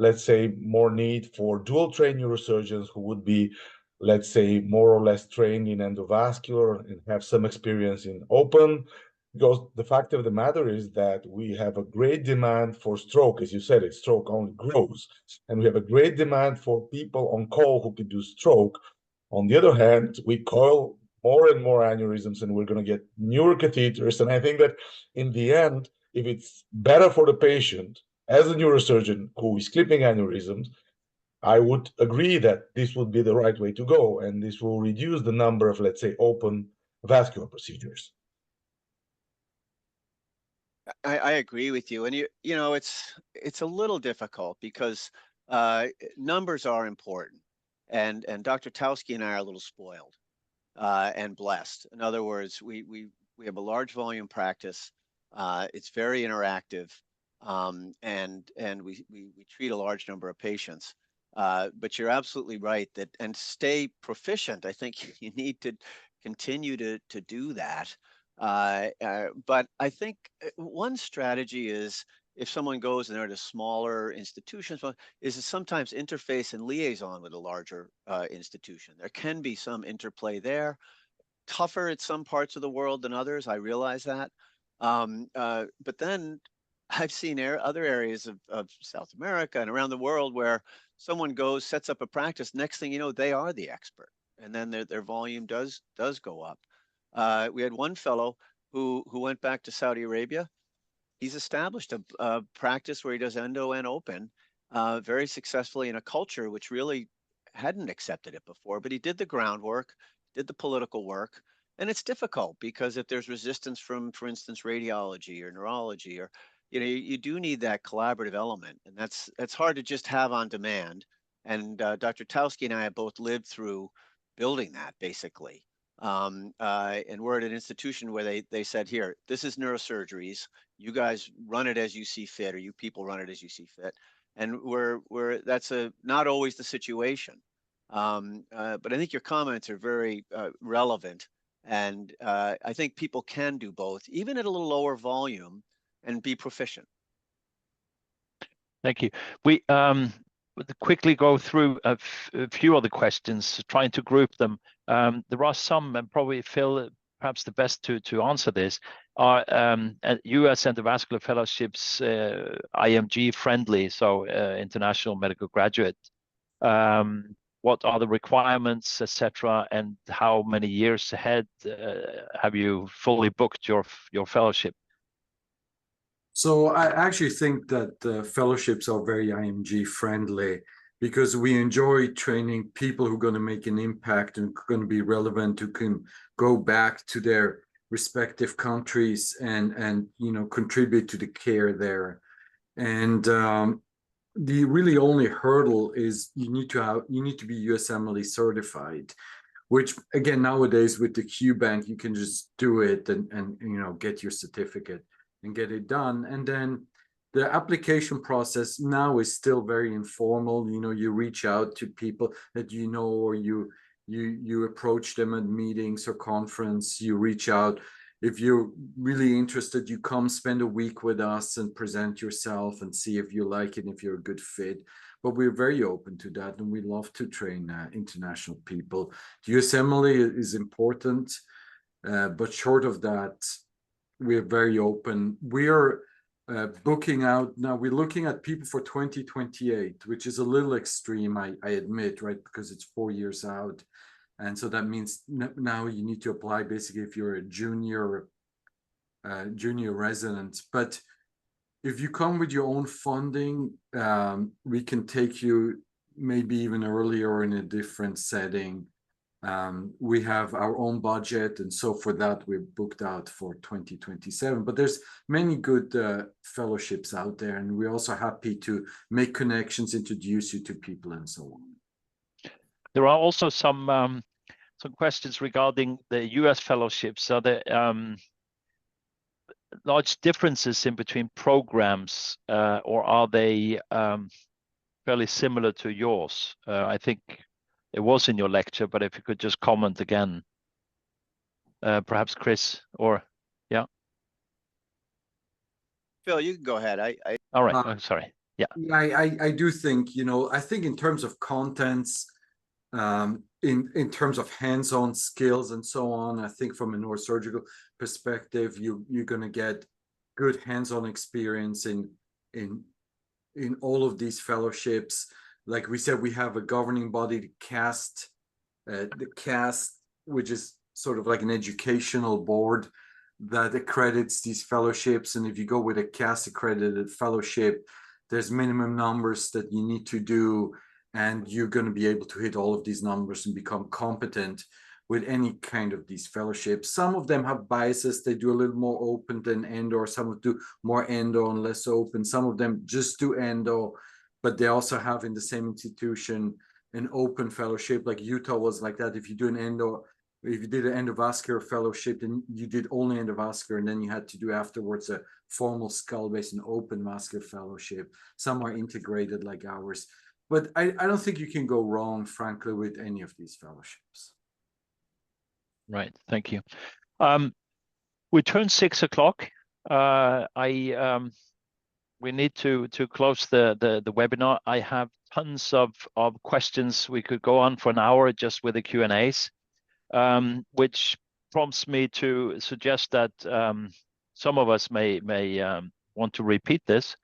S5: let's say more need for dual trained neurosurgeons who would be, let's say, more or less trained in endovascular and have some experience in open? Because the fact of the matter is that we have a great demand for stroke. As you said, it stroke only grows, and we have a great demand for people on call who can do stroke. On the other hand, we coil more and more aneurysms, and we're going to get newer catheters. And I think that in the end, if it's better for the patient, as a neurosurgeon who is clipping aneurysms, I would agree that this would be the right way to go, and this will reduce the number of, let's say, open vascular procedures.
S2: I agree with you, and you know it's a little difficult because numbers are important, and Dr. Towski and I are a little spoiled and blessed. In other words, we have a large volume practice. It's very interactive, and we treat a large number of patients. But you're absolutely right that, and stay proficient. I think you need to continue to do that. But I think one strategy is, if someone goes and they're at a smaller institution, is to sometimes interface and liaison with a larger institution. There can be some interplay there. Tougher at some parts of the world than others, I realize that. But then I've seen other areas of South America and around the world where someone goes, sets up a practice, next thing you know, they are the expert. And then their volume does go up. We had one fellow who went back to Saudi Arabia. He's established a practice where he does endo and open very successfully in a culture which really hadn't accepted it before. But he did the groundwork, did the political work. And it's difficult because if there's resistance from, for instance, radiology or neurology, or you do need that collaborative element, and that's hard to just have on demand. And Dr. Towski and I have both lived through building that basically. And we're at an institution where they said, here, this is neurosurgeries. You guys run it as you see fit, or you people run it as you see fit. And that's not always the situation. But I think your comments are very relevant. And I think people can do both, even at a little lower volume, and be proficient.
S1: Thank you. We quickly go through a few other questions, trying to group them. There are some, and probably Phil, perhaps the best to answer this, are US Endovascular Fellowships IMG friendly, so international medical graduate. What are the requirements, etc., and how many years ahead have you fully booked your fellowship?
S3: So I actually think that the fellowships are very IMG friendly because we enjoy training people who are going to make an impact and going to be relevant, who can go back to their respective countries and contribute to the care there. And the really only hurdle is you need to be USMLE certified, which again nowadays with the QBank you can just do it and get your certificate and get it done. And then the application process now is still very informal. You reach out to people that or you approach them at meetings or conference. You reach out. If you're really interested, you come spend a week with us and present yourself and see if you like it and if you're a good fit. But we're very open to that, and we love to train international people. USMLE is important, but short of that, we're very open. We're booking out now. We're looking at people for 2028, which is a little extreme, I admit, right? Because it's 4 years out. And so that means now you need to apply basically if you're a junior resident. But if you come with your own funding, we can take you maybe even earlier in a different setting. We have our own budget, and so for that we're booked out for 2027. But there's many good fellowships out there, and we're also happy to make connections, introduce you to people, and so on.
S1: There are also some questions regarding the US fellowships. Are there large differences in between programs, or are they fairly similar to yours? I think it was in your lecture, but if you could just comment again, perhaps Chris, or yeah.
S2: Phil, you can go ahead.
S1: All right. I'm sorry. Yeah.
S3: I do think, I think in terms of contents, in terms of hands-on skills and so on, I think from a neurosurgical perspective, you're going to get good hands-on experience in all of these fellowships. Like we said, we have a governing body, the CAST, which is sort of like an educational board that accredits these fellowships. And if you go with a CAST accredited fellowship, there's minimum numbers that you need to do, and you're going to be able to hit all of these numbers and become competent with any kind of these fellowships. Some of them have biases. They do a little more open than endo, or some will do more endo and less open. Some of them just do endo, but they also have in the same institution an open fellowship. Like Utah was like that. If you do an endo, if you did an endovascular fellowship, then you did only endovascular, and then you had to do afterwards a formal skull-based and open vascular fellowship. Some are integrated like ours. But I don't think you can go wrong, frankly, with any of these fellowships.
S1: Right. Thank you. We turned 6 o'clock. We need to close the webinar. I have tons of questions. We could go on for an hour just with the Q&As, which prompts me to suggest that some of us may want to repeat this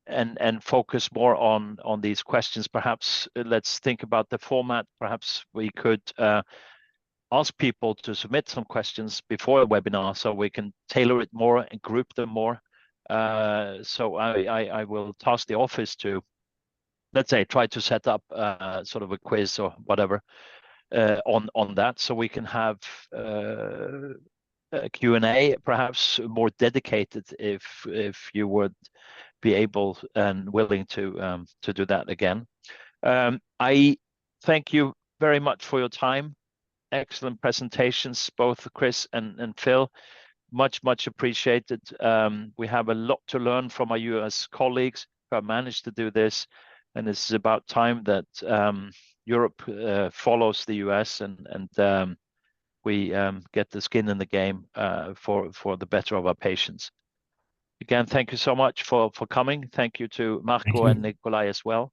S1: and focus more on these questions. Perhaps let's think about the format. Perhaps we could ask people to submit some questions before the webinar so we can tailor it more and group them more. So I will task the office to, let's say, try to set up sort of a quiz or whatever on that, so we can have Q&A, perhaps more dedicated, if you would be able and willing to do that again. I thank you very much for your time. Excellent presentations, both Chris and Phil. Much appreciated. We have a lot to learn from our US colleagues who have managed to do this, and it's about time that Europe follows the US and we get the skin in the game for the better of our patients. Again, thank you so much for coming. Thank you to Marco and Nikolai as well,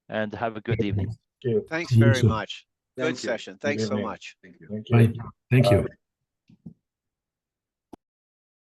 S1: and have a good evening.
S5: Thank you.
S2: Thanks
S4: See you
S2: very
S4: soon.
S2: much. Good
S3: Thank you.
S2: session. Thanks so
S5: evening.
S2: much.
S3: Thank you.
S5: Thank
S4: Bye.
S5: you.
S4: Thank you.